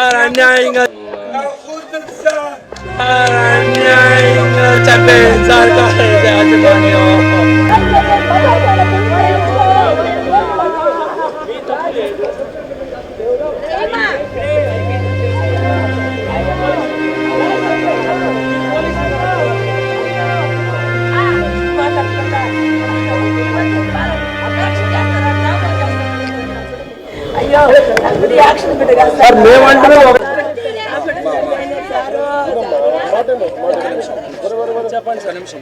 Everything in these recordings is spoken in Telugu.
అన్యాయంగా చంపేయండి సార్ యాజమాన్యం. సార్ మేమంటున్నాం చెప్పండి సార్ నిమిషం.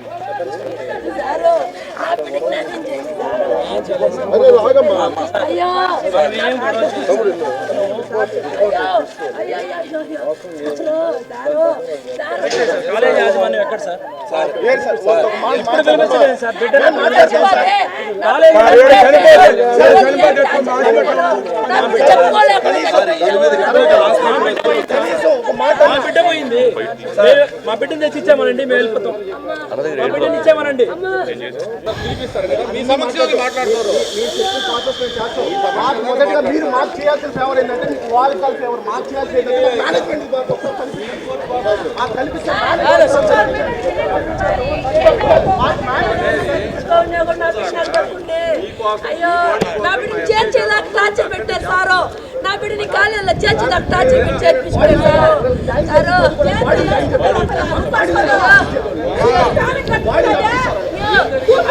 కాలేజ్ యాజమాన్యం ఎక్కడ సార్? బిడ్డ పోయింది, మా బిడ్డను తెచ్చి ఇచ్చామనండి, మేము వెళ్ళిపోతాం. మా బిడ్డని ఇచ్చామనండి. మీరు మాకు చేయాల్సిన ఫేవర్ ఏంటంటే మీకు వాలికాల్ ఫేవర్, మాకు చేయాల్సిన మేనేజ్మెంట్ అయ్యో నా బిడ్డని చేర్చేదాకా టార్చర్ పెట్టారు సారు. నా బిడ్డని కాలేజీలో చేర్చేదాకా టార్చర్ పెట్టి చేర్పించారు సారు.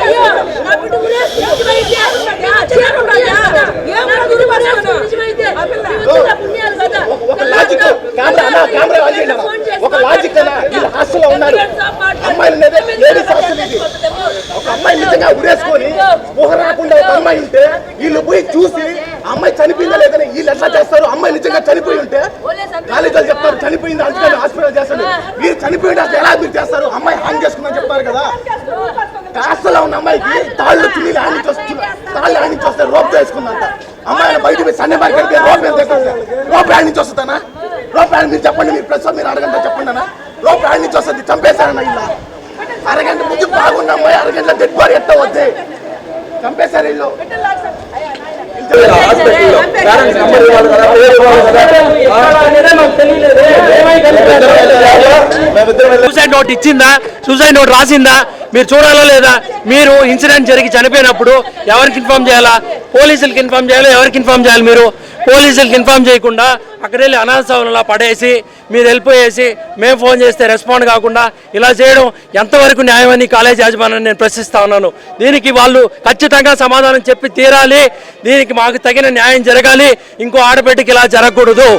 అయ్యో నా బిడ్డ ఒక లాజిక్ హాస్టల్లో ఉన్నారు అమ్మాయిలు, లేడీస్ హాస్టల్ ఇది. ఒక అమ్మాయి నిజంగా ఉరేసుకొని ఊహ రాకుండా ఒక అమ్మాయి ఉంటే వీళ్ళు పోయి చూసి అమ్మాయి చనిపోయిందా లేదని వీళ్ళు ఎట్లా చేస్తారు? అమ్మాయి నిజంగా చనిపోయి ఉంటే కాలేజీలు చెప్తారు చనిపోయింది అందుకని హాస్పిటల్ చేస్తారు. మీరు చనిపోయింది అసలు ఎలా మీరు చేస్తారు? అమ్మాయి హాని చేసుకుందని చెప్తారు కదా. హాస్టల్లో ఉన్న అమ్మాయికి తాళ్ళు తుణీలు ఆడించి వస్తారు, రోప్ వేసుకుందంట. అమ్మాయిని బయట సండే మార్కెట్ రోప్ రోప్ ఆడించి వస్తుందనా? రోప్ ఆడి మీరు చెప్పండి, మీరు ప్రెస్ మీరు అడగంట చెప్పండి అన్న. రోప్ ఆడించి వస్తుంది, చంపేశారన్న. ఇలా అరగంట ముందు బాగున్న అమ్మాయి అరగంటలో డెడ్ బాడీ ఎట్ట వద్దే చంపేశారు ఇల్లు. సూసైడ్ నోట్ ఇచ్చిందా, సూసైడ్ నోట్ రాసిందా మీరు చూడాలా లేదా? మీరు ఇన్సిడెంట్ జరిగి చనిపోయినప్పుడు ఎవరికి ఇన్ఫార్మ్ చేయాలా? పోలీసులకు ఇన్ఫార్మ్ చేయాలా? ఎవరికి ఇన్ఫార్మ్ చేయాలి? మీరు పోలీసులకు ఇన్ఫార్మ్ చేయకుండా అక్కడ వెళ్ళి అనాథసవనంలా పడేసి మీరు వెళ్ళిపోయేసి మేము ఫోన్ చేస్తే రెస్పాండ్ కాకుండా ఇలా చేయడం ఎంతవరకు న్యాయమని కాలేజ్ యాజమాన్యాన్ని నేను ప్రశ్నిస్తా ఉన్నాను. దీనికి వాళ్ళు ఖచ్చితంగా సమాధానం చెప్పి తీరాలి. దీనికి మాకు తగిన న్యాయం జరగాలి. ఇంకో ఆడబిడ్డకి ఇలా జరగకూడదు.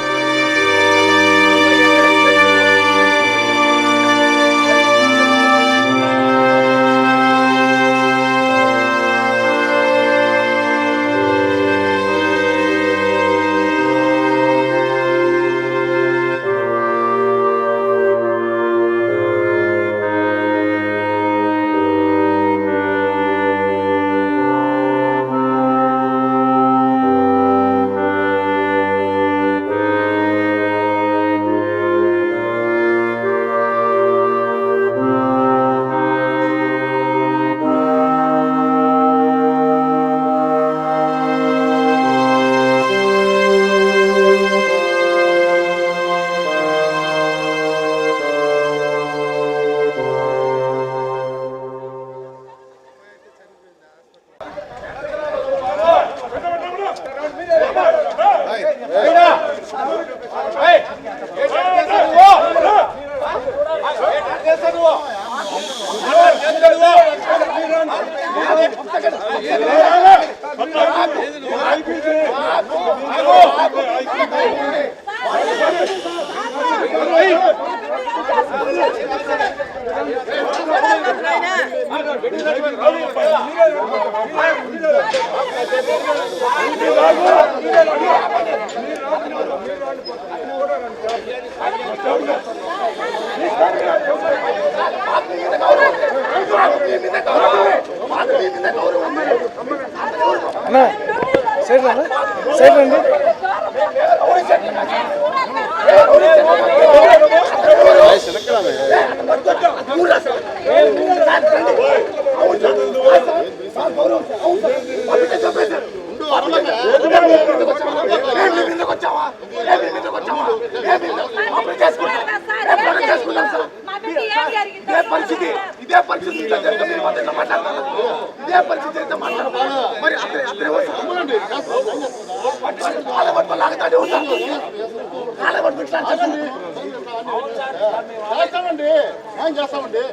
అయితే మాట్లాడతాను. మరి అతను కాలబట్టుకొని లాగుతాడు. కాలబట్టుకొని ఇట్లా చేస్తాడు. చేస్తామండి, ఏం చేస్తామండి?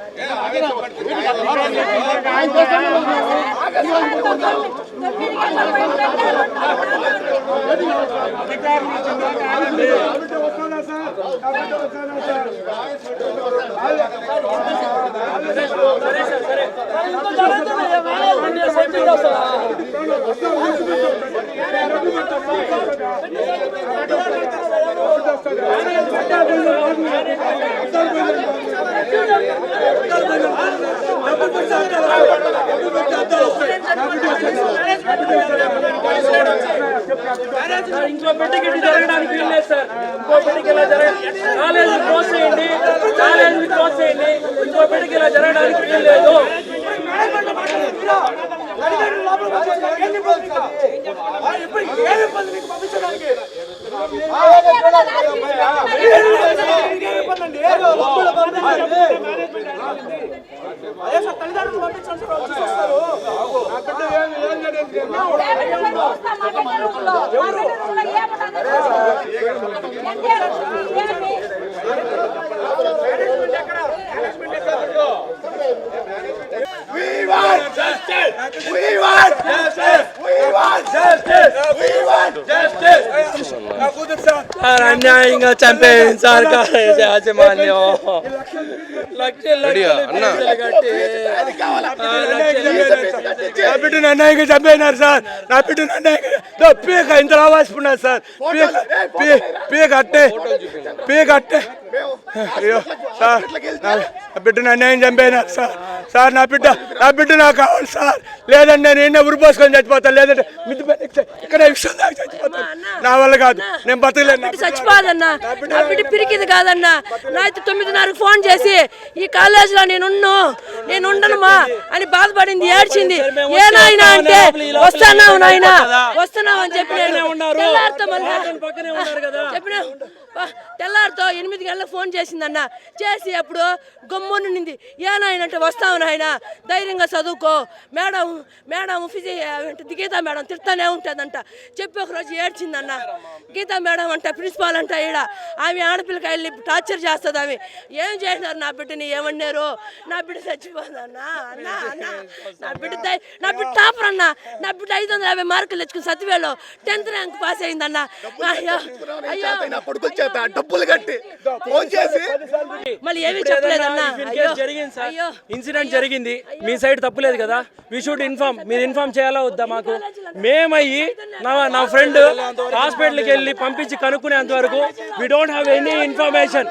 ఇంకో పెళ్లికి జరగడానికి వీల్లేదు సార్. ఇంకో పెళ్లికి ఇలా కాలేజీ క్లోజ్ చేయండి, కాలేజీ క్లోజ్ చేయండి. ఇంకో పెళ్లికి ఇలా జరగడానికి వీల్లేదు. We want justice. We want justice. We want justice. We want justice. Sir అన్యాయంగా చంపేయండి సార్ కాలేజ్ యాజమాన్యం. లక్షలు కట్టి నా బిడ్డను అన్యాయంగా చంపేసినారు సార్. నా బిడ్డను అన్యాయంగా పీక ఇంత రావాల్సుకున్నారు సార్. పీక అట్టే అయ్యో సార్, నా బిడ్డను అన్యాయం చంపేసినారు సార్. సార్ నా బిడ్డ నాకు కావాలి సార్. లేదంటే నేను ఎన్నో ఉరిపోసుకొని చచ్చిపోతాను, లేదంటే మిద్ది ఇక్కడ విషయం దాకా చచ్చిపోతాను. నా వల్ల కాదు, నేను బతకలేను. చచ్చిపోదన్నా, నా బిడ్డ పిరికిది కాదన్నా. నాయన 9:30 ఫోన్ చేసి ఈ కాలేజీలో నేను ఉండనుమా అని బాధపడింది, ఏడ్చింది. ఏనాయనా అంటే వస్తున్నావు నాయన, వస్తున్నావు అని చెప్పి చెప్పిన తెల్లారితో 8 గంటలకు ఫోన్ చేసిందన్న. చేసి అప్పుడు గమ్మునుంది. ఏనాయనంటే వస్తావు నాయన, ధైర్యంగా చదువుకో, మేడం గీతా మేడం తిడతానే ఉంటుందంట చెప్పి ఒకరోజు ఏడ్చిందన్న. గీతా మేడం అంట ప్రిన్సిపాల్ అంట, ఈడ ఆమె ఆడపిల్లకి వెళ్ళి టార్చర్ చేస్తుంది. ఆమె ఏం చేసినారు నా బిడ్డని, ఏమన్నారు? నా బిడ్డ చచ్చిపోదన్నా. నా బిడ్డ టాపర్ అన్న. నా బిడ్డ 550 మార్కులు తెచ్చుకుని సత్యవేలో 10th ర్యాంక్ పాస్ అయిందన్న. డబ్బులు కట్టి ఫోన్ చేసి మళ్ళీ ఏమీ చెప్పలేదన్నా. ఇన్సిడెంట్ జరిగింది, మీ సైడ్ తప్పులేదు కదా. We should inform. మీరు ఇన్ఫార్మ్ చేయాలా వద్దా మాకు? మేమయ్యి నా ఫ్రెండ్ హాస్పిటల్కి వెళ్ళి పంపించి కనుక్కునేంత వరకు we don't have any information.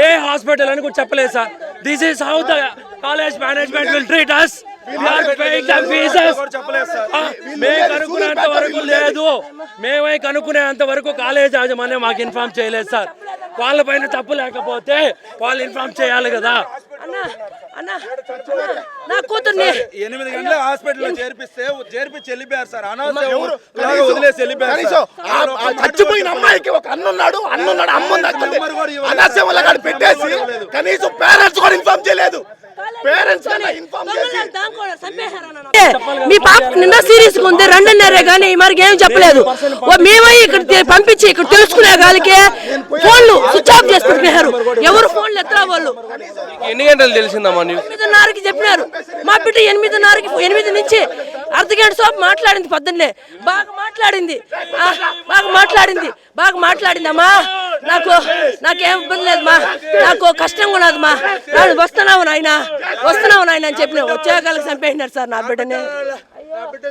ఏ హాస్పిటల్ అని కూడా చెప్పలేదు sir. This is how the college management will treat us. మేము కనుక్కునేంత వరకు లేదు, మేమే కనుక్కునేంత వరకు కాలేజ్ యాజమాన్యం మాకు ఇన్ఫార్మ్ చేయలేదు సార్. వాళ్ళపైన తప్పు లేకపోతే వాళ్ళు ఇన్ఫార్మ్ చేయాలి కదా. నా కూతుర్ని 8 గంటల హాస్పిటల్లో చేర్పించి వెళ్ళిపోయారు సార్. వదిలేసి వెళ్ళిపోయారు. చచ్చిపోయిన అమ్మాయికి ఒక అన్నున్నాడు, అమ్ముంది. అనాశయం వల్ల పెట్టేసి కనీసం పేరెంట్స్ కూడా ఇన్ఫార్మ్ చేయలేదు. మీ పాప నిన్న సీరియస్ గా ఉంది, 2:30 కానీ మరికి ఏం చెప్పలేదు. మేమై ఇక్కడ పంపించి ఇక్కడ తెలుసుకునే గాలికి ఫోన్లు స్విచ్ ఆఫ్ చేసి పెట్టినారు. ఎవరు ఫోన్లు ఎత్తరా వాళ్ళు. ఎన్ని గంటలు తెలిసిందమ్మా? 8:30కి చెప్పినారు. మా బిడ్డ 8 నుంచి అర్ధగంట సేపు మాట్లాడింది. పొద్దున్నే బాగా మాట్లాడిందమ్మా. నాకేం ఇబ్బంది లేదమ్మా, నాకు కష్టంగా ఉన్నదమ్మా. వస్తున్నావు నాయన అని చెప్పిన వచ్చేకాలకు చంపేసినారు సార్ నా బిడ్డని. నా బిడ్డ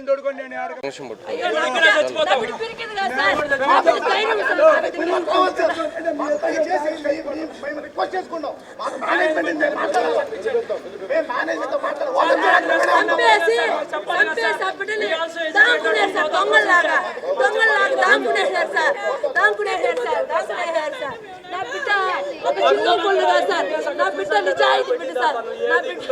ఒక చిన్న కొల్లు కాదు సార్. నా బిడ్డ నిజాయితీ బిడ్డ సార్. నా బిడ్డ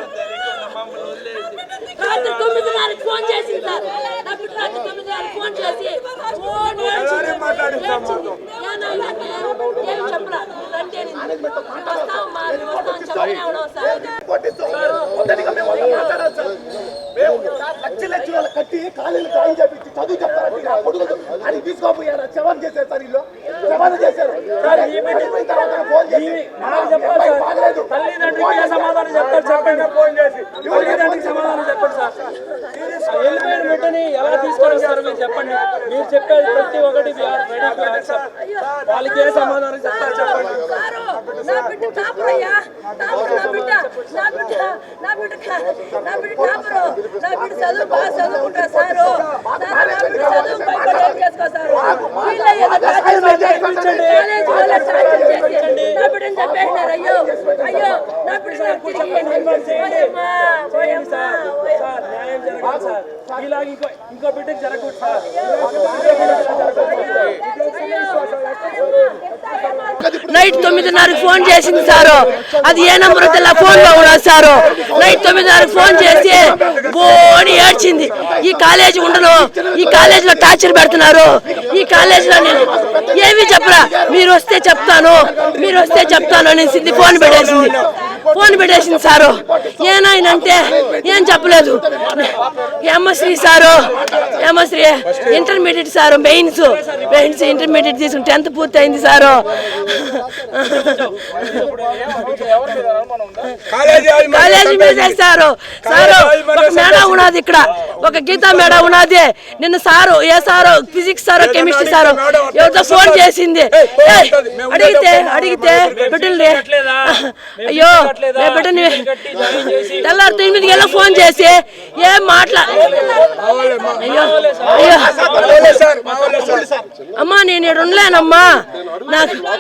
రాత్రి 9:30కి ఫోన్ చేసింది సార్. నా బిడ్డ రాత్రి 9:30కి ఫోన్ చేసి ఏం చెప్పరా వస్తామమ్మా చెప్పనే ఉన్నాం సార్. కట్టి కాలేజీలు జాయిన్ చేపించి చదువు చెప్తారంటే నా కొడుకు అని తీసుకోపోయారు. జవాన్ చేశారు సార్, వీళ్ళు జవాన్ చేశారు. అయిపోయిన తర్వాత ఫోన్ చేసి బాగలేదు తల్లిదండ్రులకి సమాధానం చెప్తారు చెప్పండి. ఫోన్ చేసి తల్లిదండ్రులకి సమాధానం చెప్పండి సార్. వెళ్ళిపోయిన వెంటనే ఎలా తీసుకొస్తారు మీరు చెప్పండి. మీరు చెప్పేది ప్రతి ఒక్కటి వాళ్ళకి ఏ సమాధానం చెప్తారు చెప్పండి. నా బిడ్డ టాపరయ్యా, నా బిడ్డ చదువు బాగా చదువుకుంటా సారు. నా బిడ్డ చదువు భయపడి ఏం చేసుకో సారు. నా బిడ్డని చెప్పేసినారు. అయ్యో అయ్యో నా బిడ్డ ఇలాగ ఇంకో బిడ్డకి జరగకూడదు సార్. నైట్ 9:30కి ఫోన్ చేసింది సారు. అది ఏ నంబర్ తెల్ల ఫోన్ లో ఉన్నది సారు. నైట్ 9:30కి ఫోన్ చేసి బోని ఏడ్చింది. ఈ కాలేజీ ఉండను, ఈ కాలేజీలో టార్చర్ పెడుతున్నారు, ఈ కాలేజీలో నేను ఏమీ చెప్పరా, మీరు వస్తే చెప్తాను, మీరు వస్తే చెప్తాను అనేసింది. ఫోన్ పెట్టేసింది సారు. ఏనాయనంటే ఏం చెప్పలేదు. ఎంఎస్శ్రీ సారు, ఎంఎస్శ్రీ ఇంటర్మీడియట్ సారు, మెయిన్స్ ఇంటర్మీడియట్ తీసుకుని 10th పూర్తి అయింది సారు. కాలేజీ మీద సారు. ఒక మేడం ఉన్నది ఇక్కడ, ఒక గీతా మేడం ఉన్నది. నిన్న సారు, ఏ sir, physics sir, chemistry sir ఎవరితో ఫోన్ చేసింది. అడిగితే బిడ్డల్ని, అయ్యో బిడ్డని తెల్లారి 9 గంటలకు ఫోన్ చేసి ఏం అయ్యో అయ్యో అమ్మా నేను ఇక్కడ ఉండలేనమ్మా,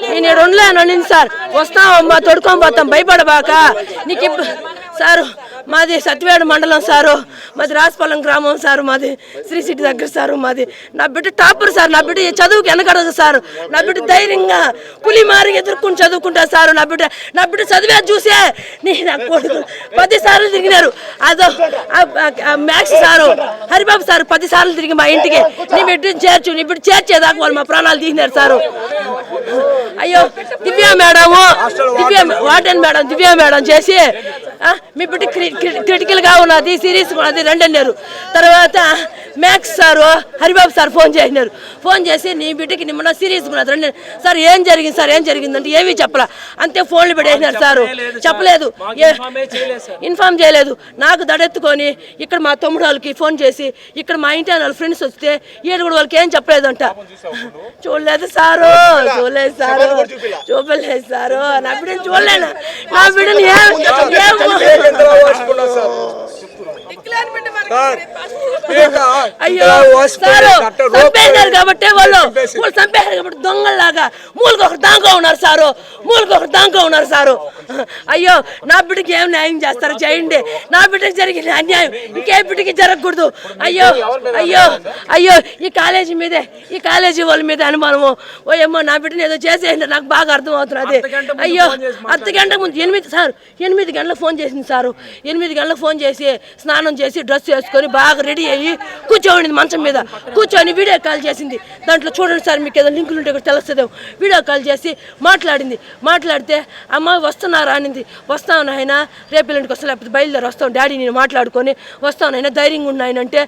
నేను ఇక్కడ ఉండలేను అనింది సార్. వస్తామమ్మా తొడుకొని పోతాం, భయపడబాక నీకు సారు. మాది సత్యవేడు మండలం సారు, మాది రాజపాలెం గ్రామం సారు, మాది శ్రీ సిటీ దగ్గర సారు. మాది నా బిడ్డ టాపర్ సార్. నా బిడ్డ చదువుకి వెనకడదు సారు. నా బిడ్డ ధైర్యంగా పులి మారి ఎదుర్కొని చదువుకుంటా సారు. నా బిడ్డ చదివే చూసే నా కొడుకు 10 సార్లు తిరిగినారు. అదో మ్యాథ్స్ సారు హరిబాబు సారు 10 సార్లు తిరిగి మా ఇంటికి నీ బిడ్డని చేర్చు, నీ బిడ్డ చేర్చేదాకా వాళ్ళు మా ప్రాణాలు తీసినారు సారు. అయ్యో దివ్య మేడము, వార్డెన్ మేడం దివ్య మేడం చేసి మీ బిడ్డ క్రిటికల్ గా ఉన్నది, సీరియస్ ఉన్నది రండి అన్నారు. తర్వాత maths sir Haribabu sir phone చేసి నీ బిడ్డకి నిన్న సీరియస్ ఉన్నది రండి సార్. ఏం జరిగింది సార్, ఏం జరిగిందంటే ఏమీ చెప్పలా, అంతే ఫోన్లు పెట్టేసినారు సారు. చెప్పలేదు, ఇన్ఫార్మ్ చేయలేదు. నాకు దడెత్తుకొని ఇక్కడ మా తమ్ముడు వాళ్ళకి ఫోన్ చేసి ఇక్కడ మా ఇంటి వాళ్ళ ఫ్రెండ్స్ వస్తే ఏడుగుడు వాళ్ళకి ఏం చెప్పలేదంట. చూడలేదు సారు, చూడలేదు సారు. నా బిడ్డని చూడలేను, నా బిడ్డని అయ్యో సారు చంపేశారు కాబట్టి వాళ్ళు చంపేశారు కాబట్టి దొంగల్లాగా మూలకొకరు దాంగా ఉన్నారు సారు. అయ్యో నా బిడ్డకి ఏం న్యాయం చేస్తారో చేయండి. నా బిడ్డకి జరిగిన అన్యాయం ఇంకే బిడ్డకి జరగకూడదు. అయ్యో అయ్యో అయ్యో ఈ కాలేజీ వాళ్ళ మీద అనుమానము. ఓయమ్మో నా బిడ్డని ఏదో చేసేయండి, నాకు బాగా అర్థం అవుతున్నది. అయ్యో అర్ధగంట ముందు 8 గంటలకు ఫోన్ చేసింది సారు. 8 గంటలకు ఫోన్ చేసి స్నానం చేసి డ్రెస్ వేసుకొని బాగా రెడీ అయ్యి కూర్చోండి, మంచం మీద కూర్చొని వీడియో కాల్ చేసింది. దాంట్లో చూడండి సార్, మీకు ఏదో లింకులు ఉంటే కూడా తెలుస్తుంది. వీడియో కాల్ చేసి మాట్లాడితే అమ్మ వస్తున్నారా అనింది. వస్తాను ఆయన రేపు ఎల్లుండికి వస్తా, లేకపోతే బయలుదేరి వస్తాం డాడీ నేను మాట్లాడుకొని వస్తాను ఆయన ధైర్యంగా ఉన్నాయనంటే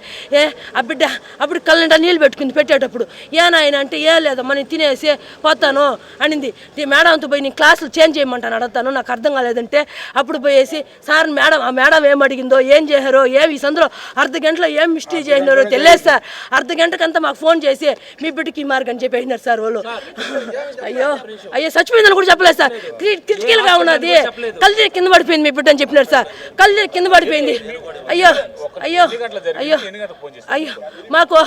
ఆ బిడ్డ అప్పుడు కళ్ళంట నీళ్ళు పెట్టేటప్పుడు ఏనాయన అంటే ఏ లేదమ్మా నేను తినేసి పోతాను అనింది. మేడంతో పోయి నేను క్లాసులు చేంజ్ చేయమంటాను అడుగుతాను, నాకు అర్థం కాలేదంటే అప్పుడు పోయేసి సార్ ఆ మేడం ఏం అడిగిందో ఏం చేశారో ఈ సందులో అర్ధగంటలో ఏం మిస్టేక్ చేసినారో తెలియదు సార్. అర్ధగంటకంతా మాకు ఫోన్ చేసి మీ బిడ్డకి మార్క్ అని చెప్పేసినారు సార్ వాళ్ళు. అయ్యో చచ్చిపోయిందని కూడా చెప్పలేదు సార్. క్రిటికల్ గా ఉన్నది, కళ్ళు కింద పడిపోయింది మీ బిడ్డ అని చెప్పినారు సార్. కళ్ళు కింద పడిపోయింది. అయ్యో అయ్యో అయ్యో అయ్యో మాకు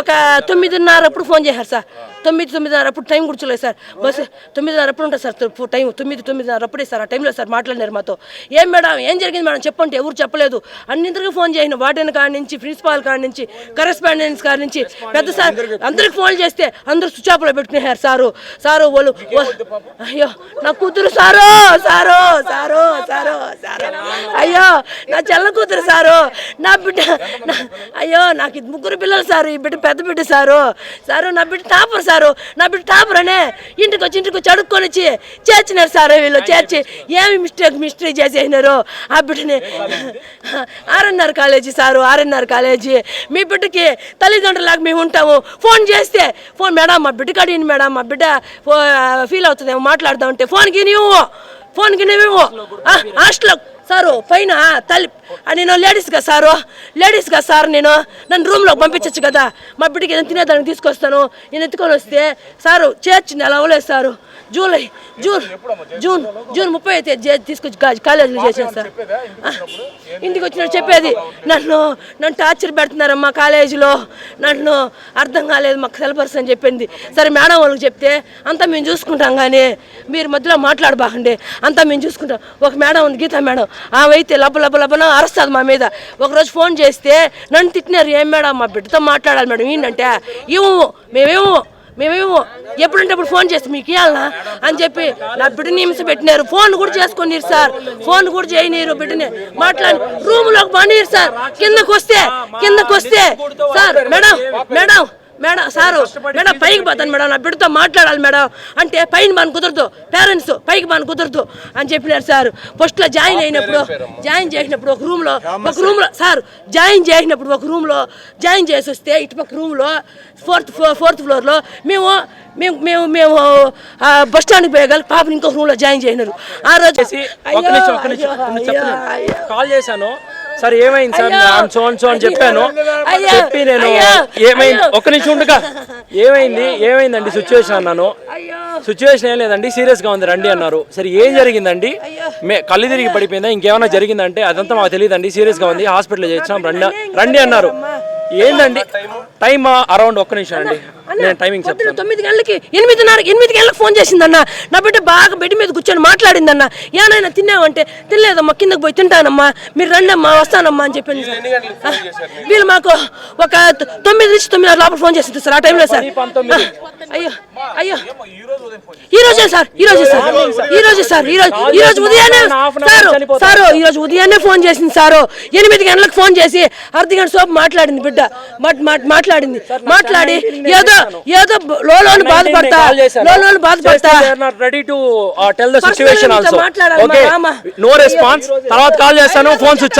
ఒక 9:30 అప్పుడు ఫోన్ చేశారు సార్. 9:30 అప్పుడు టైం కూర్చోలేదు సార్. బస్సు 9:30 అప్పుడు ఉంటుంది సార్ టైం. 9:30 అప్పుడే సార్. ఆ టైంలో సార్ మాట్లాడినారు మాతో. ఏం మేడం ఏం జరిగింది మేడం చెప్పంటే ఎవరు చెప్పలేదు. అన్నింటికి ఫోన్ చేసిన వార్డెన్ కాడి నుంచి ప్రిన్సిపాల్ కాడి నుంచి కరెస్పాండెన్స్ కాడి నుంచి పెద్ద సార్ అందరికి ఫోన్ చేస్తే అందరూ స్విచ్ ఆఫ్లో పెట్టుకున్నారు సారు వాళ్ళు. అయ్యో నా కూతురు సారు అయ్యో నా చెల్ల కూతురు సారు, నా బిడ్డ అయ్యో నాకు 3 పిల్లలు సారు. ఈ బిడ్డ పెద్ద బిడ్డ సారు. నా బిడ్డ టాపర్ సారు. నా బిడ్డ టాపర్ అనే ఇంటికి వచ్చి అడుక్కొని వచ్చి చేర్చినారు సారు. వీళ్ళు చేర్చి ఏమి మిస్టేక్ చేసేసినారు ఆ బిడ్డని. RNR college sir, RNR college మీ మీ బిడ్డకి తల్లిదండ్రులాగా మేము ఉంటాము. ఫోన్ చేస్తే ఫోన్ మేడం మా బిడ్డకి అడిగింది మేడం, మా బిడ్డ ఫీల్ అవుతుందేమో మాట్లాడదామంటే ఫోన్కి నీవు హాస్టల్లో సారు పైన తల్లి నేను లేడీస్గా సార్ నేను నన్ను రూమ్లోకి పంపించచ్చు కదా, మా బిడ్డకి ఏదైనా తినేదానికి తీసుకొస్తాను. నేను ఎత్తుకొని వస్తే సారు చేర్చి నెల అవ్వలేదు సారు, జూన్ 30 తీసుకొచ్చి కాలేజీలో చేశాను సార్. ఇంటికి వచ్చినట్టు చెప్పేది నన్ను టార్చర్ పెడుతున్నారమ్మా కాలేజీలో, నన్ను అర్థం కాలేదు మాకు సెలబర్స్ అని చెప్పింది. సరే మేడం వాళ్ళకి చెప్తే అంతా మేము చూసుకుంటాం, కానీ మీరు మధ్యలో మాట్లాడబాకండి, అంతా మేము చూసుకుంటాం. ఒక మేడం ఉంది గీతా మేడం, ఆమె అయితే లబ్బన అరుస్తుంది మా మీద. ఒకరోజు ఫోన్ చేస్తే నన్ను తిట్టినారు, ఏం మేడం మా బిడ్డతో మాట్లాడాలి మేడం ఏంటంటే మేమేమో ఎప్పుడంటే అప్పుడు ఫోన్ చేస్తే మీకు ఇవ్వాలనా అని చెప్పి నా బిడ్డని హింస పెట్టినారు. ఫోన్ కూడా చేసుకున్నారు సార్, ఫోన్ కూడా చేయనీరు, బిడ్డని మాట్లాడి రూమ్లోకి పండిరు సార్. కిందకు వస్తే సార్ మేడం సారు మేడం పైకి పోతాను మేడం, నా బిడ్డతో మాట్లాడాలి మేడం అంటే పైన మన కుదరదు, పేరెంట్స్ పైకి మన కుదరదు అని చెప్పినారు సార్. ఫస్ట్లో జాయిన్ చేసినప్పుడు ఒక రూమ్లో సార్ జాయిన్ చేసి వస్తే ఇటుపక్క రూమ్లో ఫోర్త్ ఫ్లోర్లో మేము బస్ స్టాండ్కి పోయగల పాపని ఇంకొక రూమ్లో జాయిన్ చేసినారు. ఆ రోజు కాల్ చేశాను సార్, ఏమైంది సార్ అని చెప్పాను. చెప్పి నేను ఏమైంది ఒక్క నిమిషం ఉండగా ఏమైందండి సిచ్యువేషన్ అన్నాను. సిచ్యువేషన్ ఏం లేదండి, సీరియస్గా ఉంది రండి అన్నారు. సరే ఏం జరిగిందండి, కళ్ళు తిరిగి పడిపోయిందా ఇంకేమైనా జరిగిందంటే అదంతా మాకు తెలియదండి, సీరియస్గా ఉంది హాస్పిటల్లో చేర్చాం రండి అన్నారు. ఏందండి టైమ్ అరౌండ్ ఒక్క నిమిషం అండి, నేను టైమింగ్ చెప్తాను. 9 గంటలకి 8 గంటలకు ఫోన్ చేసిందన్న, నా బిడ్డ బాగా బెడ్ మీద కూర్చొని మాట్లాడిందన్న. ఏనైనా తిన్నావంటే తినలేదమ్మా, కిందకు పోయి తింటానమ్మా, మీరు రండి అమ్మా వస్తానమ్మా అని చెప్పింది. వీళ్ళు మాకు ఒక 9 నుంచి 9 లోపల ఫోన్ చేసింది సార్. ఆ టైంలో సార్ అయ్యో ఈరోజు ఉదయాన్నే ఫోన్ చేసింది సారు. 8 గంటలకు ఫోన్ చేసి అర్ధ గంట సేపు మాట్లాడింది బిడ్డ, మాట్లాడి ఏదో లోన్ బాధపడతా ready to tell the situation also. Okay no response. తర్వాత కాల్ చేస్తాను, ఫోన్ స్విచ్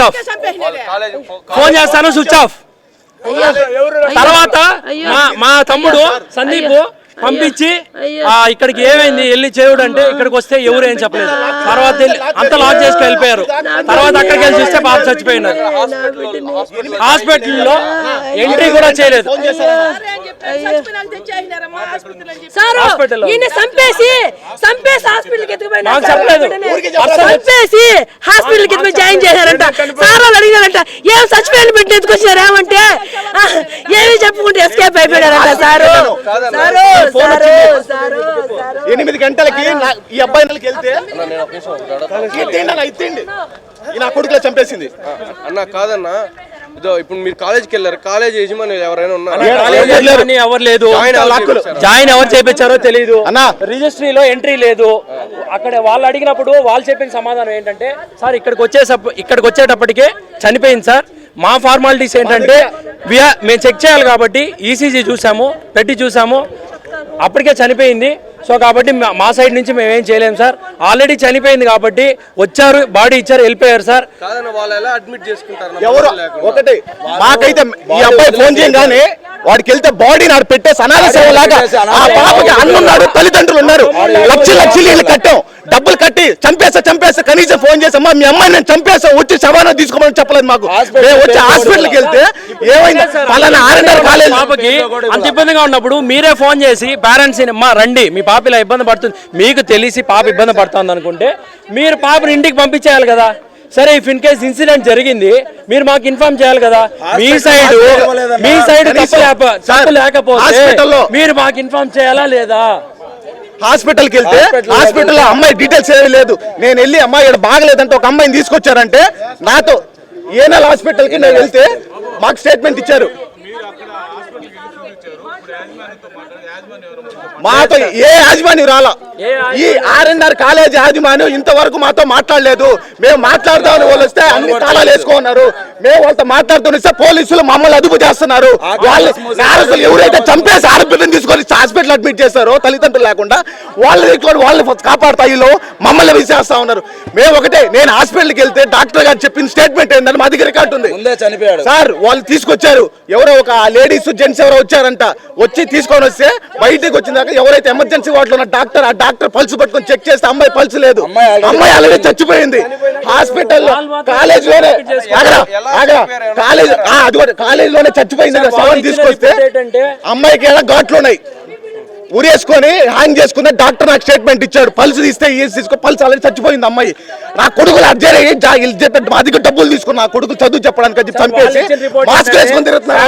ఆఫ్. తర్వాత మా తమ్ముడు సందీప్ పంపించి ఇక్కడికి ఏమైంది వెళ్ళి చేయుడు అంటే ఇక్కడికి వస్తే ఎవరు ఏం చెప్పలేదు. తర్వాత అంత లాక్ చేసుకుని వెళ్ళిపోయారు. తర్వాత అక్కడికి వెళ్ళి చూస్తే పాప చచ్చిపోయినారు. హాస్పిటల్లో ఎంట్రీ కూడా చేయలేదు. నాకు చెప్పలేదు, హాస్పిటల్ జాయిన్ చేశారంట. సార్ వాళ్ళు అడిగారంట ఏం చచ్చిపోయిన బిడ్డ ఎత్తుకొచ్చారు, ఏమంటే ఏమి చెప్పుకుంటే ఎస్కేప్ అయిపోయారంట సారు. 8 గంటలకి ఈ అబ్బాయి నెలకి వెళ్తే నా కొడుకులో చంపేసింది అన్న. కాదన్నా ఇప్పుడు మీరు కాలేజ్కి వెళ్ళారు, కాలేజ్ యజమాని ఎవరైనా ఉన్నారు? ఎవరు లేదు, జాయిన్ ఎవరు చేయించారో తెలియదు అన్న. రిజిస్ట్రీలో ఎంట్రీ లేదు. అక్కడ వాళ్ళు అడిగినప్పుడు వాళ్ళు చెప్పిన సమాధానం ఏంటంటే సార్ ఇక్కడికి వచ్చేటప్పటికే చనిపోయింది సార్. మా ఫార్మాలిటీస్ ఏంటంటే మేము చెక్ చేయాలి కాబట్టి ఈసీజీ చూసాము అప్పటికే చనిపోయింది. సో కాబట్టి మా సైడ్ నుంచి మేము ఏం చేయలేము సార్, ఆల్రెడీ చనిపోయింది కాబట్టి వచ్చారు, బాడీ ఇచ్చారు, వెళ్ళిపోయారు సార్. ఎవరు ఒకటి మాకైతే ఈ అబ్బాయి ఫోన్ చేయగానే వాడికి వెళ్తే బాడీ నాడు పెట్టే అనాథ సేవలాగా ఆ పాపకి అన్నున్నాడు, తల్లిదండ్రులు ఉన్నారు, లక్షలు కట్టాం, డబ్బులు కట్టి చంపేస్తా కనీసం ఫోన్ చేసామా మీ అమ్మాయి నేను చంపేస్తా వచ్చి శవాన తీసుకోమని చెప్పలేదు మాకు. మేము వచ్చి హాస్పిటల్కి వెళ్తే ఏమైంది పలానా పాపకి అంత ఇబ్బందిగా ఉన్నప్పుడు మీరే ఫోన్ చేసి పేరెంట్స్ రండి మీ పాప ఇలా ఇబ్బంది పడుతుంది, మీకు తెలిసి పాప ఇబ్బంది పడుతుంది అనుకుంటే మీరు పాపని ఇంటికి పంపించేయాలి కదా. సరే ఇఫ్ ఇన్ కేస్ ఇన్సిడెంట్ జరిగింది మీరు మాకు ఇన్ఫార్మ్ చేయాలి కదా. మీ సైడ్ తప్పు లేకపోతే మీరు మాకు ఇన్ఫార్మ్ చేయాలా లేదా? హాస్పిటల్కి వెళ్తే హాస్పిటల్లో అమ్మాయి డీటెయిల్స్ ఏమీ లేదు. నేను వెళ్ళి అమ్మాయి ఇక్కడ బాగలేదంటే ఒక అమ్మాయిని తీసుకొచ్చారంటే నాతో ఏఎన్ఎల్ హాస్పిటల్కి నేను వెళ్తే మాకు స్టేట్మెంట్ ఇచ్చారు. మాతో ఏ యాజమాన్యం రాలా, ఈ ఆర్ఎన్ఆర్ కాలేజ్ యాజమాన్యం ఇంతవరకు మాతో మాట్లాడలేదు. మేము మాట్లాడదామని వాళ్ళు వస్తే అన్ని తాళాలు వేసుకున్నారు. మేము వాళ్ళతో మాట్లాడుతూ పోలీసులు మమ్మల్ని అదుపు చేస్తున్నారు. వాళ్ళు ఎవరైతే చంపేసి ఆడపిల్లని తీసుకొని హాస్పిటల్ హాస్పిటల్ అడ్మిట్ చేశారో తల్లిదండ్రులు లేకుండా వాళ్ళని కాపాడుతా వీళ్ళు మమ్మల్ని విసేస్తా ఉన్నారు. మేము ఒకటే, నేను హాస్పిటల్కి వెళ్తే డాక్టర్ గారు చెప్పిన స్టేట్మెంట్ ఏంటంటే మా దగ్గర రికార్డు ఉంది సార్. వాళ్ళు తీసుకొచ్చారు, ఎవరో ఒక లేడీస్ జెంట్స్ ఎవరో వచ్చారంట, వచ్చి తీసుకొని వస్తే బయటకు వచ్చిన దాకా ఎవరైతే ఎమర్జెన్సీ వార్డులో ఉన్న డాక్టర్, ఆ డాక్టర్ పల్స్ పట్టుకొని చెక్ చేస్తే అమ్మాయి పల్స్ లేదు, అమ్మాయి ఆల్రెడీ చచ్చిపోయింది హాస్పిటల్లో. కాలేజ్ లోనే కాలేజ్ లోనే చచ్చిపోయింది. శవం తీసుకొస్తే అమ్మాయికి ఎలా ఘాట్లు ఉన్నాయి, ఉరేసుకొని హ్యాంగ్ చేసుకున్న డాక్టర్ నాకు స్టేట్మెంట్ ఇచ్చాడు. పల్స్ తీస్తే తీసుకో, పల్స్ ఆల్రెడీ చచ్చిపోయింది అమ్మాయి. నా కొడుకులు అధిక డబ్బులు తీసుకుని నా కొడుకు చదువు చెప్పడానికి చంపేసి మాస్క్ వేసుకొని తిరుగుతున్నారు.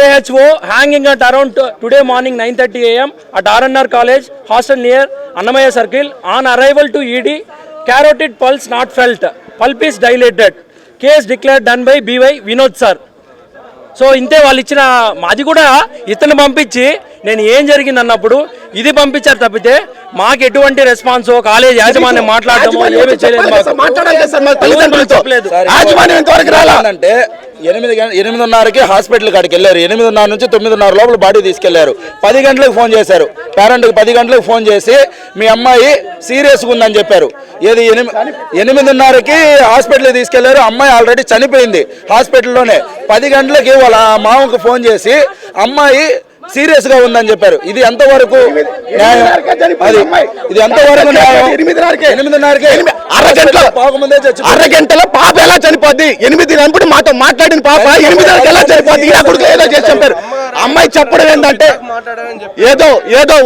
AHO hanging at around today morning 9:30 AM at RNR College hostel near Annamaya Circle. On arrival to ED, carotid pulse not felt, pulp is dilated. Case declared done by BY Vinod sir. So ఇంతే వాళ్ళు ఇచ్చిన, మాది కూడా ఇతను పంపించి నేను ఏం జరిగింది అన్నప్పుడు ఇది పంపించారు తప్పితే మాకు ఎటువంటి రెస్పాన్స్ కాలేజ్ యాజమాన్యం మాట్లాడటమో ఏమీ చేయలేదు. అంటే 8:30కి హాస్పిటల్ కాడికి వెళ్ళారు. 8:30 నుంచి 9:30 లోపల బాడీ తీసుకెళ్లారు. 10 గంటలకు ఫోన్ చేశారు పేరెంట్కి. 10 గంటలకు ఫోన్ చేసి మీ అమ్మాయి సీరియస్గా ఉందని చెప్పారు. 8:30కి హాస్పిటల్కి తీసుకెళ్లారు. అమ్మాయి ఆల్రెడీ చనిపోయింది హాస్పిటల్లోనే. 10 గంటలకి వాళ్ళ మామకు ఫోన్ చేసి అమ్మాయి సీరియస్ గా ఉందని చెప్పారు. ఇది ఎంతవరకు న్యాయం? ఇది ఎంతవరకు న్యాయం? 8:30కి అరగంటలో పాప ఎలా చనిపోద్ది? 8 మాతో మాట్లాడిన పాప 8 ఎలా చనిపోద్ది? ఏదో చేసి చంపారు. అమ్మాయి చెప్పడం ఏంటంటే ఏదో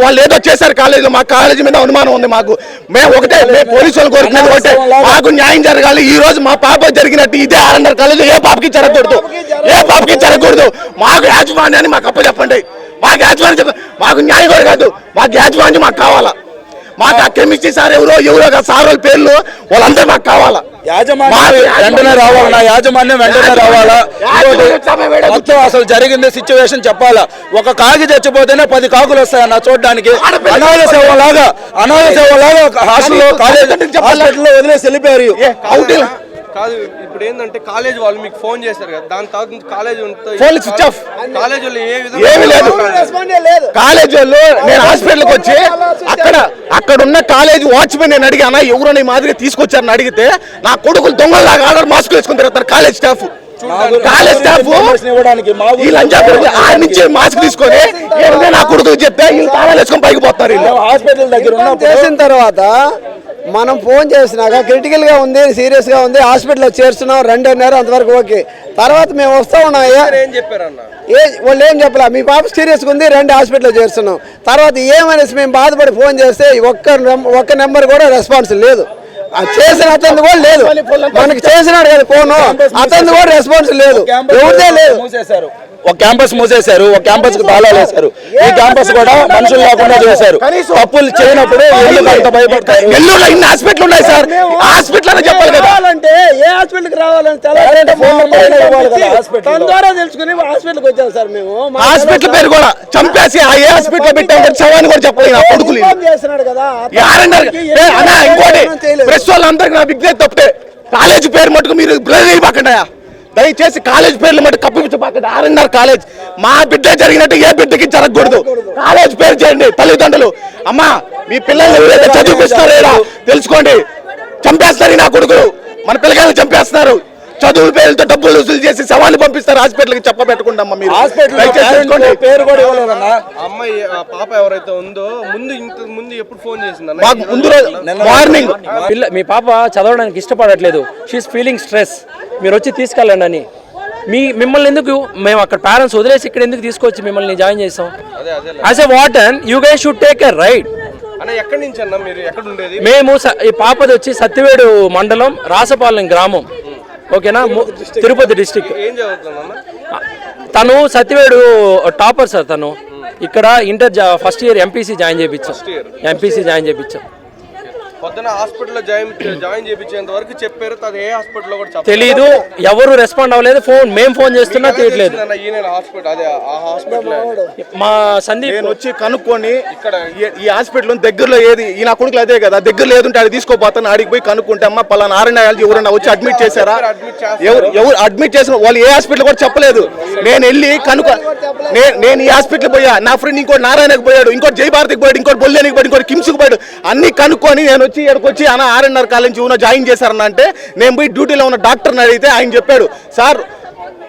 వాళ్ళు ఏదో చేశారు కాలేజీలో. మా కాలేజీ మీద అనుమానం ఉంది మాకు. మేము ఒకటే, మేము పోలీసులు కోరుకునేది ఒకటే, మాకు న్యాయం జరగాలి. ఈ రోజు మా పాప జరిగినట్టు ఇదే RNR కాలేజీ ఏ పాపకి జరగకూడదు. మాకు యాజమాన్యాన్ని మాకు అప్పచెప్పండి. మాకు యాజమాన్యం చెప్పండి. మాకు న్యాయం కూడా కాదు, మాకు యాజమాన్యం మాకు కావాలా. మాకు ఆ కెమిస్ట్రీ సార్ ఎవరో సార్ వాళ్ళ పేర్లు వాళ్ళందరూ మాకు కావాలా. వెంటనే రావాలా, యాజమాన్యం వెంటనే రావాలా. మొత్తం అసలు జరిగింది సిచ్యువేషన్ చెప్పాలా. ఒక కాకి చచ్చిపోతేనే 10 కాకులు వస్తాయన్న చూడడానికి. అనాథ సేవలాగా హాస్టల్లో హాస్పిటల్లో వదిలేసి వెళ్ళిపోయారు. కాదు, ఇప్పుడు ఏంటంటే కాలేజ్ వాళ్ళు మీకు ఫోన్ చేశారు కదా, దాని తర్వాత college phone switch of. College వాళ్ళు ఏమీ లేదు. కాలేజ్ వాళ్ళు నేను హాస్పిటల్కి వచ్చి అక్కడ ఉన్న కాలేజ్ వాచ్మెన్ నేను అడిగానా ఎవరో నీ మాదిరి తీసుకొచ్చారని అడిగితే నా కొడుకులు దొంగలాగా ఆర్డర్ మాస్క్ వేసుకుని తిరుగుతారు. కాలేజ్ స్టాఫ్ నుంచి మాస్క్ తీసుకొని నా కొడుకులు చెప్తే వీళ్ళు తాళాలు వేసుకొని పైకి పోతారు. హాస్పిటల్ దగ్గర చేసిన తర్వాత మనం ఫోన్ చేసినాక క్రిటికల్గా ఉంది, సీరియస్గా ఉంది, హాస్పిటల్లో చేర్చున్నాం, 2:30 అంతవరకు ఓకే. తర్వాత మేము వస్తా ఉన్నాయా వాళ్ళు ఏం చెప్పలే, మీ పాప సీరియస్గా ఉంది, 2 హాస్పిటల్లో చేర్చున్నాం. తర్వాత ఏమనేసి మేము బాధపడి ఫోన్ చేస్తే ఒక్క నెంబర్ కూడా రెస్పాన్స్ లేదు. చేసిన అతను కూడా లేదు, మనకి చేసినాడు కదా ఫోను, అతను కూడా రెస్పాన్స్ లేదు, ఎవరిదే లేదు. ఒక క్యాంపస్ మూసేశారు, ఒక క్యాంపస్ కు తాళాలు వేశారు. ఈ క్యాంపస్ కూడా మనుషులు లేకుండా చేశారు. తప్పులు చేయనప్పుడు ఎందుకు భయపడతారు? నెల్లూరులో ఇన్ని హాస్పిటల్ ఉన్నాయి సార్, హాస్పిటల్ అని చెప్పాలి కదా. ఏ హాస్పిటల్కి రావాలని ద్వారా తెలుసుకుని హాస్పిటల్కి వచ్చాం సార్ మేము. హాస్పిటల్ పేరు కూడా చంపేసి ఏ హాస్పిటల్ పెట్టాం శవాన్ని కూడా చెప్పలేదు. కొడుకులు చేస్తున్నాడు కదా. ఇంకోటి ప్రెస్ వాళ్ళందరికీ నా విజ్ఞప్తి తప్పితే కాలేజ్ పేరు మటుకు మీరు బ్లర్ అయిపోకుండా దయచేసి కాలేజ్ పేర్లు మటు కప్పించబాకండి. RNR కాలేజ్ మా బిడ్డ జరిగినట్టు ఏ బిడ్డకి జరగకూడదు. కాలేజ్ పేరు చేయండి. తల్లిదండ్రులు అమ్మా మీ పిల్లల్ని ఎవరైతే చదివిస్తారో తెలుసుకోండి. చంపేస్తారు నా కొడుకులు, మన పిల్లగాళ్ళని చంపేస్తున్నారు. చదువుల పేరుతో డబ్బులు వసూలు చేసి శవాన్ని పంపిస్తారు హాస్పిటల్కి చెప్పబెట్టకుండా. మీరు పేరు కూడా ఇవ్వలేదన్నా. అమ్మాయి పాప ఎవరైతే ఉందో ముందు ఎప్పుడు ఫోన్ చేసింది? మాకు ముందు రోజు మార్నింగ్ మీ పాప చదవడానికి ఇష్టపడట్లేదు, షీఈస్ ఫీలింగ్ స్ట్రెస్, మీరు వచ్చి తీసుకెళ్ళండి అని. మిమ్మల్ని ఎందుకు మేము అక్కడ పేరెంట్స్ వదిలేసి ఇక్కడ ఎందుకు తీసుకొచ్చి మిమ్మల్ని జాయిన్ చేసాం? As a warden you guys should take a right. ఎక్కడి నుంచి అన్న మీరు ఎక్కడ ఉండేది? మేము ఈ పాపది వచ్చి సత్యవేడు మండలం రాసపాలెం గ్రామం, ఓకేనా, తిరుపతి డిస్టిక్. ఏం చదువుతుందన్న? తను సత్యవేడు టాపర్ సార్. తను ఇక్కడ inter first year MPC join చేయించాం. పొద్దున హాస్పిటల్లో జాయిన్ చేయించేంత వరకు చెప్పారు, అది ఏ హాస్పిటల్లో కూడా చెప్పలేదు. తెలీదు, ఎవరు రెస్పాండ్ అవ్వలేదు. మేము ఫోన్ చేస్తున్నా తీయట్లేదు. ఈయన హాస్పిటల్ అదే ఆ హాస్పిటల్ మా సందీప్ నేను వచ్చి కనుక్కొని ఇక్కడ ఈ హాస్పిటల్ దగ్గరలో ఏది ఈ నా కొడుకులు అదే కదా దగ్గరలో ఏది ఉంటే అది తీసుకోపోతాను, ఆడికి పోయి కనుక్కుంటే అమ్మ పలానా ఆర్ఎన్ఐ ఎవరన్నా వచ్చి అడ్మిట్ చేశారా, ఎవరు అడ్మిట్ చేసిన వాళ్ళు ఏ హాస్పిటల్ కూడా చెప్పలేదు. నేను వెళ్ళి నేను ఈ హాస్పిటల్ పోయా, నా ఫ్రెండ్ ఇంకోటి నారాయణకి పోయాడు, ఇంకోటి జయభారతికి పోయాడు, ఇంకోటి బొల్లేనికి పోయాడు, ఇంకోటి కిమ్స్కి పోయాడు, అన్ని కనుక్కొని నేను వచ్చి ఇక్కడికి వచ్చి అన్న ఆర్ఎన్ఆర్ కాలేజ్ ఉన్న జాయిన్ చేశారన్న అంటే నేను పోయి డ్యూటీలో ఉన్న డాక్టర్ని అడిగితే ఆయన చెప్పాడు, సార్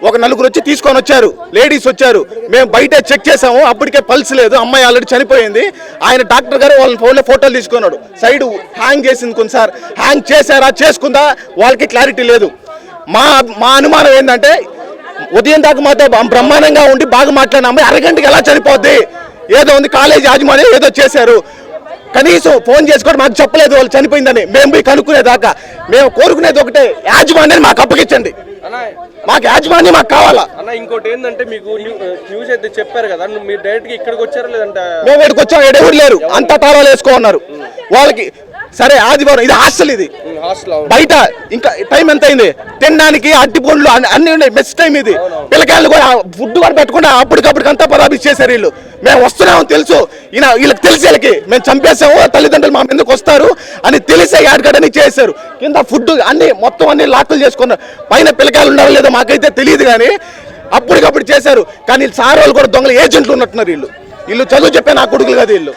ఒక నలుగురు వచ్చి తీసుకొని వచ్చారు, లేడీస్ వచ్చారు, మేము బయట చెక్ చేసాము, అప్పటికే పల్స్ లేదు, అమ్మాయి ఆల్రెడీ చనిపోయింది. ఆయన డాక్టర్ గారు వాళ్ళ ఫోన్లో ఫోటోలు తీసుకున్నాడు, సైడ్ హ్యాంగ్ చేసింది కొంచెం సార్, హ్యాంగ్ చేశారా చేసుకుందా వాళ్ళకి క్లారిటీ లేదు. మా అనుమానం ఏంటంటే ఉదయం దాకా మాతో బ్రహ్మాండంగా ఉండి బాగా మాట్లాడిన అమ్మాయి అరగంటకి ఎలా చనిపోద్ది, ఏదో ఉంది కాలేజ్ యాజమాన్యం ఏదో చేశారు, కనీసం ఫోన్ చేసి కూడా మాకు చెప్పలేదు వాళ్ళు చనిపోయిందని. మేము పోయి కనుక్కునేదాకా మేము కోరుకునేది ఒకటే, యాజమాన్యాన్ని మాకు అప్పగించండి, మాకు యాజమాన్యం మాకు కావాలా అన్న. ఇంకోటి ఏంటంటే మీకు న్యూస్ అయితే చెప్పారు కదా, మీరు డైరెక్ట్ గా ఇక్కడికి వచ్చారా లేదంటే? మేము ఇక్కడికి వచ్చాం, ఎవరు లేరు, అంతా తాళాలు వేసుకోన్నారు వాళ్ళకి. సరే ఆదివారం ఇది హాస్టల్, ఇది బయట ఇంకా టైం ఎంత అయింది తినడానికి, అట్టి పండ్లు అన్ని ఉన్నాయి, మెస్ టైం ఇది, పిల్లకాయలు కూడా ఫుడ్ కూడా పెట్టకుండా అప్పటికప్పటికి అంతా పరాబిస్ చేశారు వీళ్ళు. మేము వస్తున్నామని తెలుసు, వీళ్ళకి తెలిసి వీళ్ళకి మేము చంపేసాము, తల్లిదండ్రులు మా మీదకి వస్తారు అని తెలిసే యాడ్గడని చేశారు. కింద ఫుడ్ అన్ని మొత్తం అన్ని లాక్కులు చేసుకున్నారు, పైన పిల్లకాయలు ఉన్నారో లేదో మాకైతే తెలియదు కానీ అప్పటికప్పుడు చేశారు. కానీ సార్ వాళ్ళు కూడా దొంగలు ఏజెంట్లు ఉన్నట్టున్నారు వీళ్ళు చదువు చెప్పే నా కొడుకులు కదా వీళ్ళు.